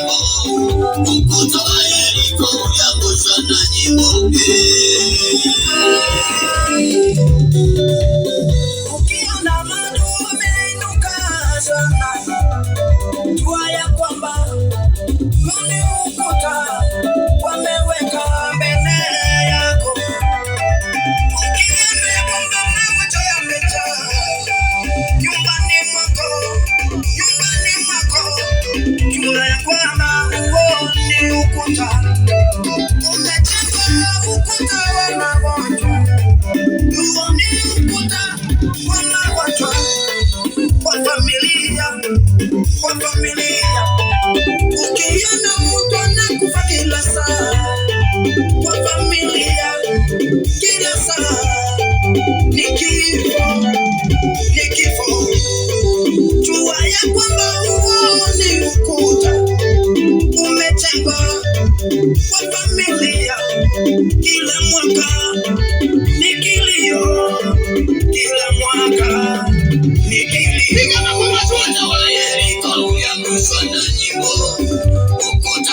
nyimbo, ukuta wa Yeriko uliangushwa na nyimbo. Ukiona maadui wameinuka sana, jua ya kwamba ule ukuta wameweka mbele yako. Ukiona kwamba mawazo yamejaa nyumbani mwako, jua ya kwamba huo ni ukuta umejengwa, ukuta wa magonjwa. Huo ni ukuta wa magonjwa kwa familia. Ukiona mtu anakufa kila saa kwa familia, kila saa ni kifo, jua ya kwamba huo ni ukuta umejengwa kwa familia. Kila mwaka ni kilio, kila mwaka ni kilio. Ukuta wa Yeriko uliangushwa na nyimbo, ukuta